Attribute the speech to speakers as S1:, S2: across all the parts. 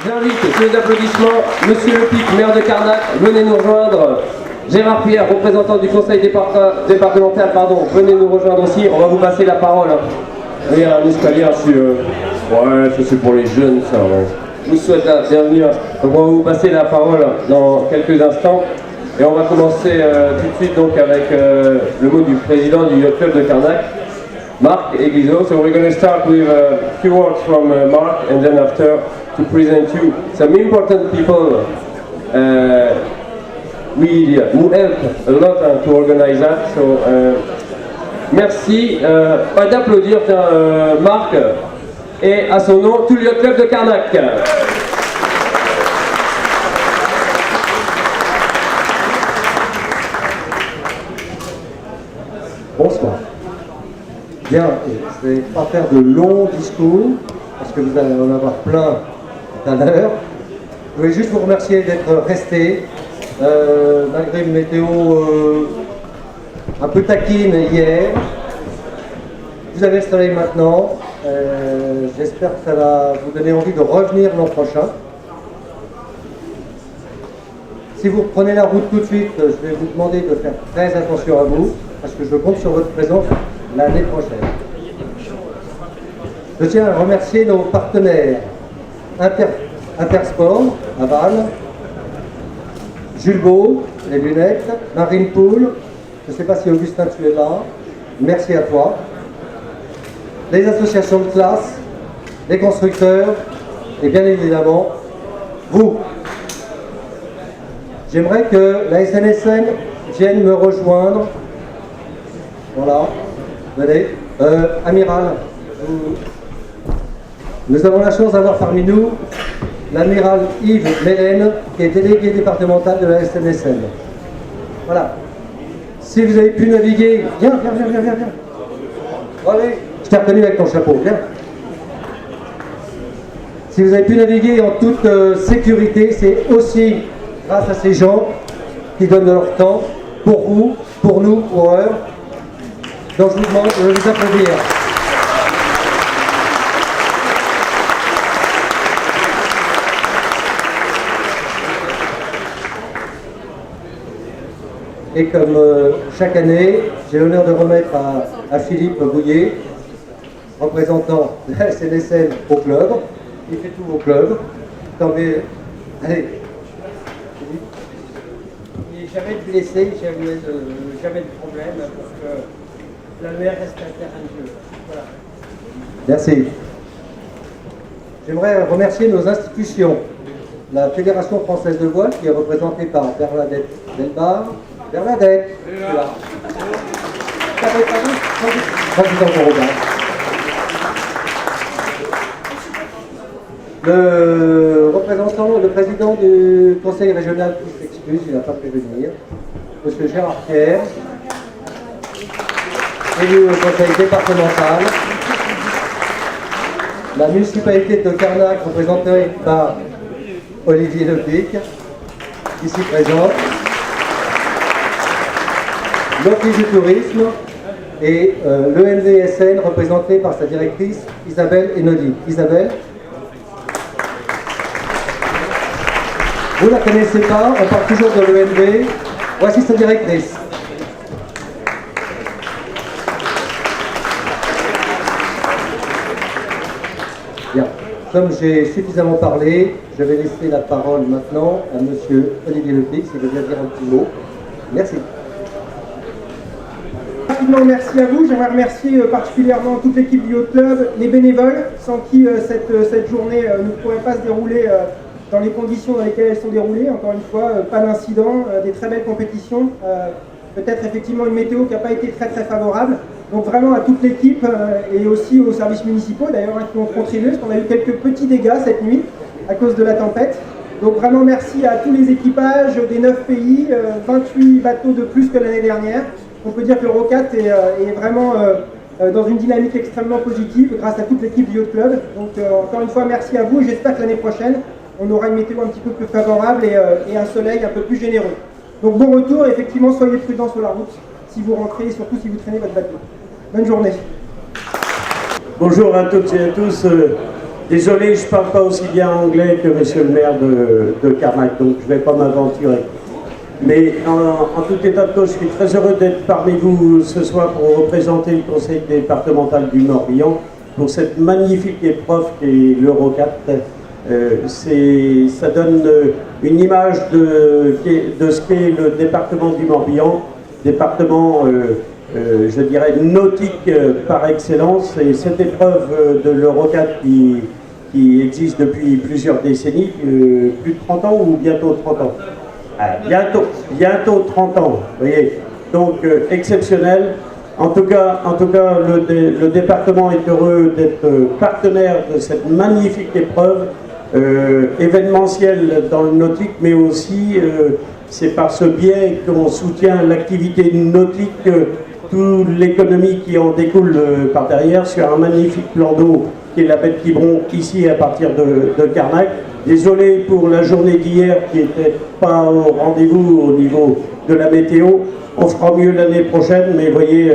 S1: J'invite, sous les applaudissements, Monsieur Le Pic, maire de Carnac, venez nous rejoindre. Gérard Pierre, représentant du conseil départemental, venez nous rejoindre aussi. On va vous passer la parole. Il y a un escalier, ouais, ça c'est pour les jeunes, ça. Ouais. Je vous souhaite la bienvenue. Donc on va vous passer la parole dans quelques instants. Et on va commencer tout de suite donc avec le mot du président du Yacht Club de Carnac, Marc Eguizot. So we're going to start with a few words from Marc, and then after to present you some important people who help a lot to organize that. So merci. Pas d'applaudir, Marc, et à son nom tout le Yacht Club de Carnac.
S2: Bonsoir. Bien, je ne vais pas faire de longs discours, parce que vous allez en avoir plein tout à l'heure. Je voulais juste vous remercier d'être restés, malgré une météo un peu taquine hier. Vous avez le soleil maintenant. J'espère que ça va vous donner envie de revenir l'an prochain. Si vous reprenez la route tout de suite, je vais vous demander de faire très attention à vous, parce que je compte sur votre présence l'année prochaine. Je tiens à remercier nos partenaires Intersport à Vannes, Jules Beau, les lunettes, Marine Pool, je ne sais pas si Augustin tu es là, merci à toi, les associations de classe, les constructeurs et bien évidemment vous. J'aimerais que la SNSM vienne me rejoindre. Voilà, venez. Amiral, nous avons la chance d'avoir parmi nous l'amiral Yves Mélène, qui est délégué départemental de la SNSM. Voilà. Si vous avez pu naviguer, viens. Allez, je t'ai reconnu avec ton chapeau, viens. Si vous avez pu naviguer en toute sécurité, c'est aussi grâce à ces gens qui donnent de leur temps pour vous, pour nous, pour eux. Donc je vous demande de vous applaudir. Et comme chaque année, j'ai l'honneur de remettre à Philippe Bouillet, représentant de la SNSM au club. Il fait tout au club. Attendez, allez.
S3: Jamais de blessés, jamais de problème pour que la mer reste un terrain de jeu. Voilà.
S2: Merci. J'aimerais remercier nos institutions. La Fédération française de voile, qui est représentée par Bernadette Delbar. Bernadette, tu es là. Le président du conseil régional qui s'excuse, il n'a pas pu venir, monsieur Gérard Pierre, élu au conseil départemental, la municipalité de Carnac représentée par Olivier Le Pic, ici présent, l'Office du tourisme et l'ENVSN représenté par sa directrice Isabelle Enodi. Isabelle, vous ne la connaissez pas, on parle toujours de l'ENV. Voici sa directrice. Bien. Comme j'ai suffisamment parlé, je vais laisser la parole maintenant à monsieur Olivier Le Pic, s'il veut bien dire un petit mot. Merci.
S3: Rapidement, merci à vous. J'aimerais remercier particulièrement toute l'équipe du Yacht Club, les bénévoles, sans qui cette journée ne pourrait pas se dérouler dans les conditions dans lesquelles elles sont déroulées. Encore une fois, pas d'incidents, des très belles compétitions. Peut-être effectivement une météo qui n'a pas été très favorable. Donc vraiment à toute l'équipe et aussi aux services municipaux d'ailleurs qui ont contribué, parce qu'on a eu quelques petits dégâts cette nuit à cause de la tempête. Donc vraiment merci à tous les équipages des 9 pays, 28 bateaux de plus que l'année dernière. On peut dire que le ROCAT est vraiment dans une dynamique extrêmement positive grâce à toute l'équipe du Yacht Club. Donc encore une fois merci à vous et j'espère que l'année prochaine on aura une météo un petit peu plus favorable et un soleil un peu plus généreux. Donc bon retour, effectivement soyez prudents sur la route si vous rentrez et surtout si vous traînez votre bateau. Bonne journée.
S4: Bonjour à toutes et à tous. Désolé, je ne parle pas aussi bien anglais que monsieur le maire de Carnac, donc je ne vais pas m'aventurer. Mais en tout état de cause, je suis très heureux d'être parmi vous ce soir pour représenter le conseil départemental du Morbihan pour cette magnifique épreuve qui est l'Euro 4. Ça donne une image de ce qu'est le département du Morbihan, département, je dirais, nautique par excellence. Et cette épreuve de l'Euro 4 qui existe depuis plusieurs décennies, plus de 30 ans ou bientôt 30 ans? Bientôt 30 ans, vous voyez. Donc exceptionnel. En tout cas, le département est heureux d'être partenaire de cette magnifique épreuve événementielle dans le nautique, mais aussi c'est par ce biais qu'on soutient l'activité nautique, toute l'économie qui en découle par derrière sur un magnifique plan d'eau qui est la baie de Quiberon, ici à partir de Carnac. Désolé pour la journée d'hier qui n'était pas au rendez-vous au niveau de la météo. On fera mieux l'année prochaine, mais vous voyez,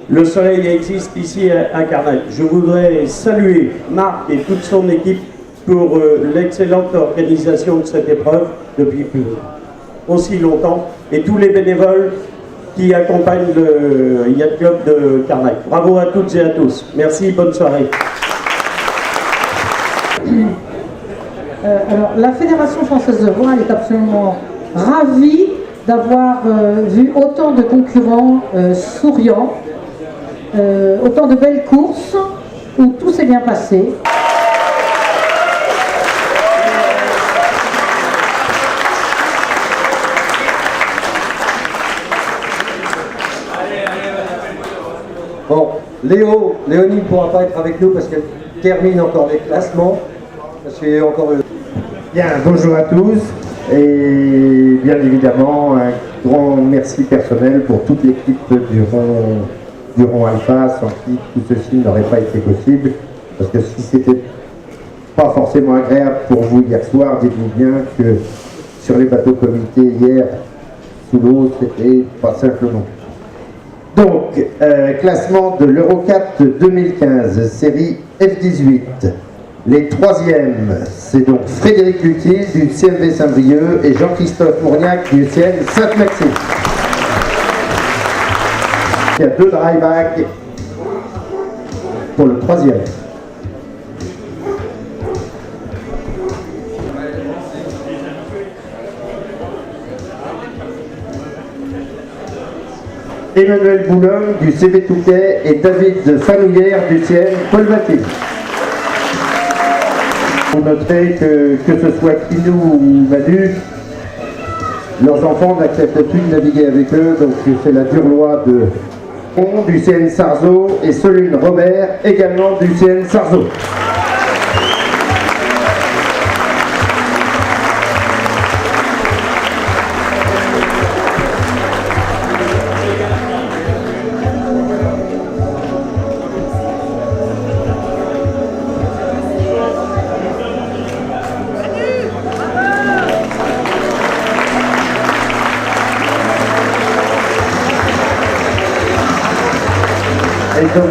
S4: le soleil existe ici à Carnac. Je voudrais saluer Marc et toute son équipe pour l'excellente organisation de cette épreuve depuis aussi longtemps, et tous les bénévoles qui accompagnent le Yacht Club de Carnac. Bravo à toutes et à tous. Merci, bonne soirée.
S5: Alors, la Fédération française de voile est absolument ravie d'avoir vu autant de concurrents souriants, autant de belles courses où tout s'est bien passé.
S2: Bon, Léonie ne pourra pas être avec nous parce qu'elle termine encore les classements. Parce qu'il y a encore...
S6: Bien, bonjour à tous et bien évidemment un grand merci personnel pour toute l'équipe du Rond Alpha sans qui tout ceci n'aurait pas été possible, parce que si c'était pas forcément agréable pour vous hier soir, dites-vous bien que sur les bateaux comités hier sous l'eau c'était pas simple non plus. Donc, classement de l'Euro 4 2015, série F18. Les troisièmes, c'est donc Frédéric Lutil du CMV Saint-Brieuc et Jean-Christophe Mourniac du CN Sainte-Maxime. Il y a 2 dry-bags pour le troisième. Emmanuel Boulogne du CV Touquet et David Fanouillère du CN Paul Mathilde. Vous noterez que ce soit Kinou ou Manu, leurs enfants n'acceptent plus de naviguer avec eux, donc c'est la dure loi de Pont du CN Sarzeau et Soline Robert également du CN Sarzeau. Et donc,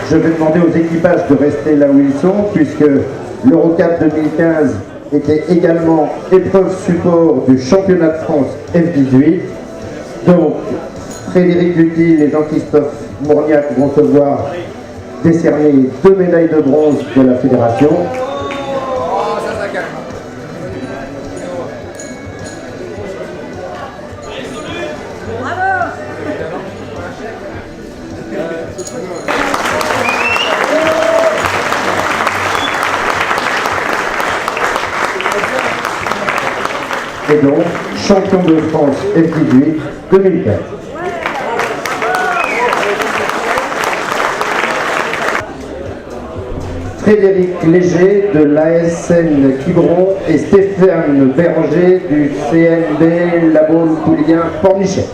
S6: je vais demander aux équipages de rester là où ils sont, puisque l'Euro 4 2015 était également épreuve support du championnat de France F18. Donc, Frédéric Lutil et Jean-Christophe Mourniac vont se voir décerner 2 médailles de bronze de la fédération. Et donc, champion de France F18 2015. Frédéric Léger de l'ASN Quiberon et Stéphane Béranger du CNB Labaule Poulien Pornichet.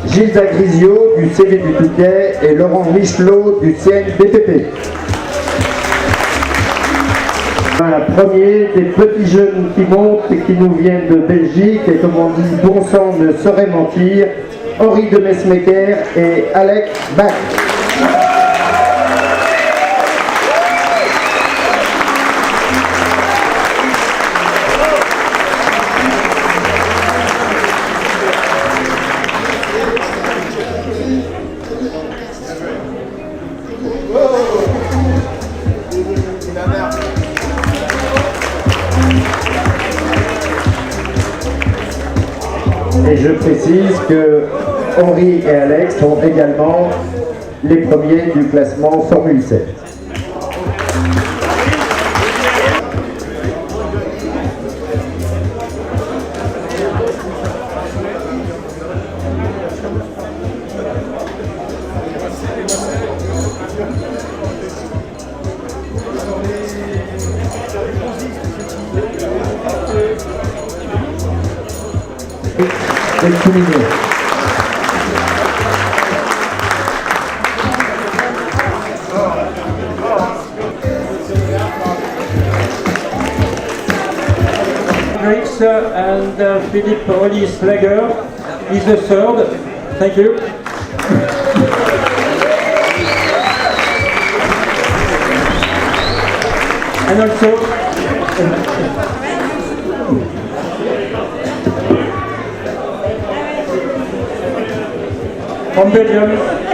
S6: Gilda Grisio du CV du Touquet et Laurent Michelot du CNBPP. Un premier des petits jeunes qui montent et qui nous viennent de Belgique et comme on dit, bon sang ne saurait mentir, Henri de Mesmaeker et Alec Bach. Et je précise que Henri et Alex sont également les premiers du classement Formule 7.
S7: Hendricks and Philippe Rolly Slager is the third. Thank you. And also from Belgium,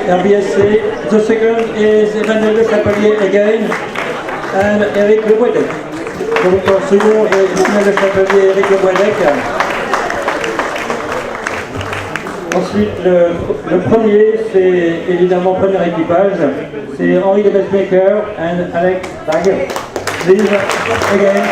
S7: RBSC, the second is Emmanuel Le Chapelier again, and Eric Le Boisdec. Donc en second, Emmanuel Le Chapelier et Eric Le Boisdec. Ensuite, le premier, c'est évidemment premier équipage, c'est Henri de Messmaker and Alex Bag. Please, again.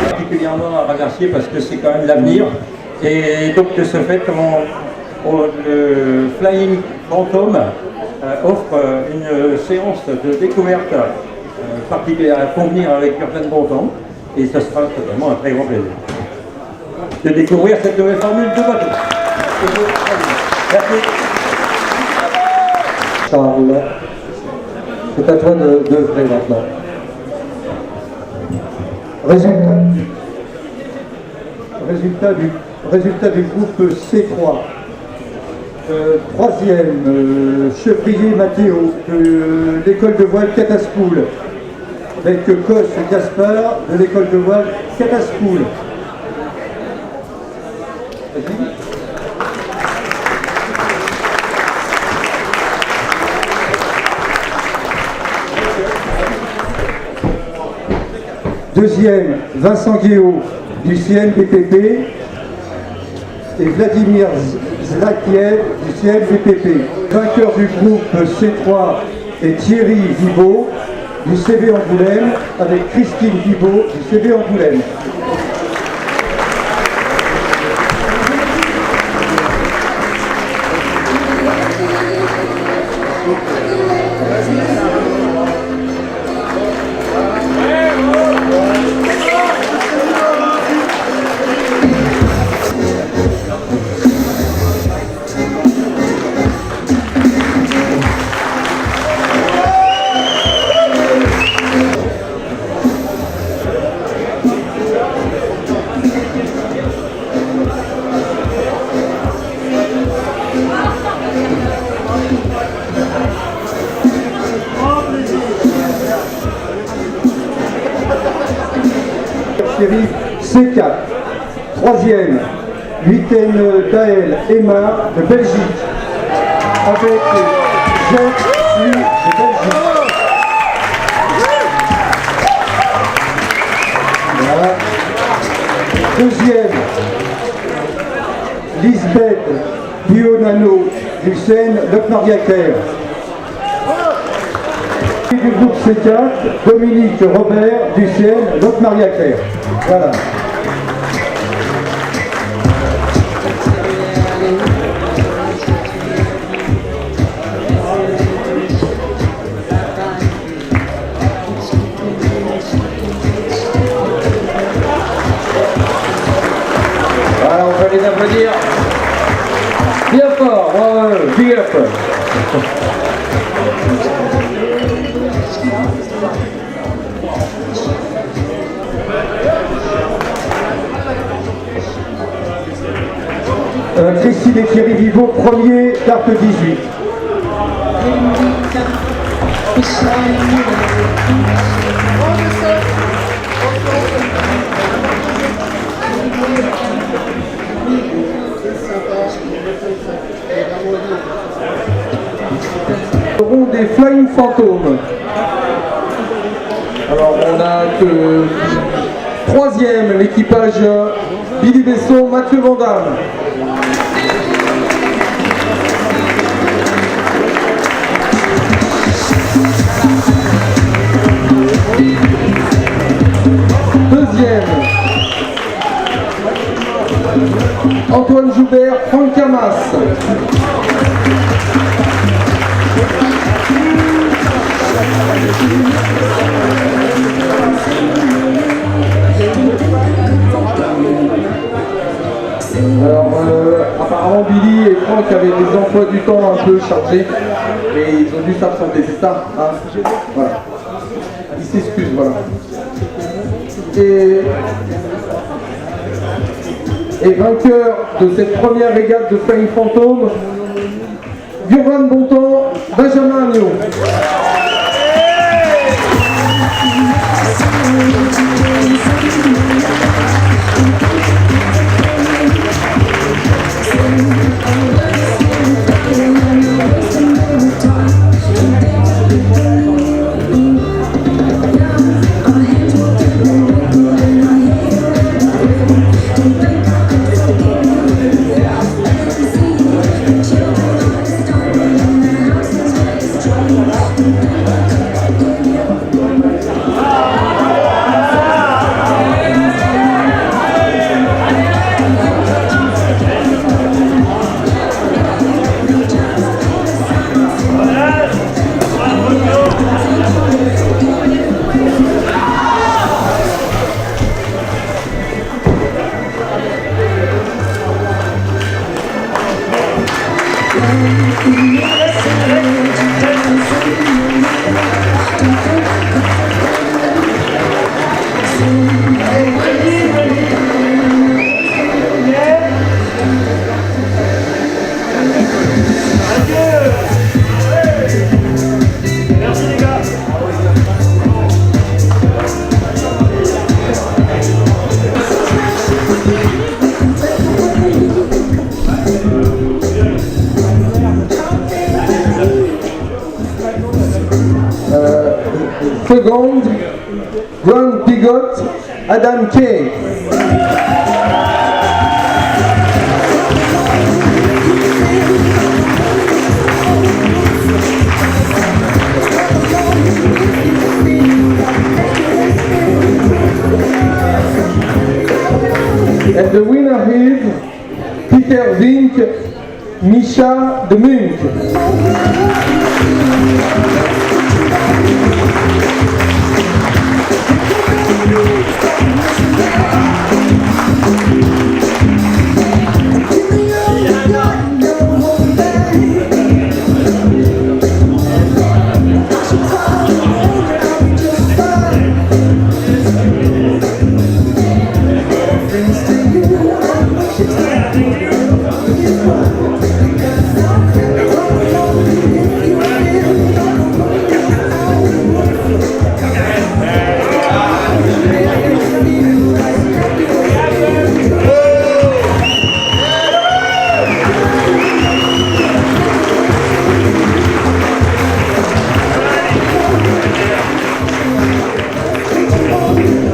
S7: Particulièrement à remercier parce que c'est quand même l'avenir. Et donc de ce fait, le Flying Phantom offre une séance de découverte particulière à convenir avec Urbain Bontemps. Et ce sera vraiment un très grand plaisir de découvrir cette nouvelle formule de bateau. Merci.
S2: Charles, c'est à toi d'œuvrer maintenant. Résultat du groupe C3. Troisième, Chevrier Mathéo de l'école de voile Cataspoul, avec Cos Gaspard de l'école de voile Cataspoul. Deuxième, Vincent Guéot du CNBPP et Vladimir Zlakiev du CNBPP. Vainqueur du groupe C3 est Thierry Vibo du CV Angoulême avec Christine Vibo du CV Angoulême. Série C4. Troisième, huitaine Daël Emma de Belgique avec Jeff Sui de Belgique. Voilà. Deuxième, Lisbeth Bionano du Seine Locmariacaire. Du groupe C4, Dominique Robert du Seine Locmariacaire. Voilà.
S1: Voilà, on va les applaudir. Bien fort, bravo, big up.
S2: Christine et Thierry Vivo, premier, carte 18.
S8: Nous aurons des Flying Phantoms. Alors on a que troisième, l'équipage Billy Besson, Mathieu Vandamme. Deuxième, Antoine Joubert, Franck Camas. Alors, apparemment Billy et Franck avaient des emplois du temps un peu chargés et ils ont dû s'absenter, c'est ça hein. Voilà. Ils s'excusent, voilà. Et vainqueur de cette première régate de Flying Phantom, Gurvan Bontemps, Benjamin Agneau. Second, Grant Bigot, Adam Kay. And the winner is Peter Vink, Misha de Munk.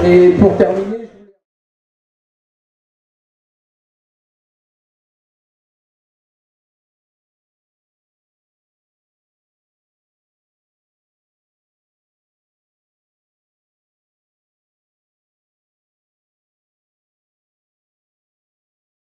S8: Et pour terminer,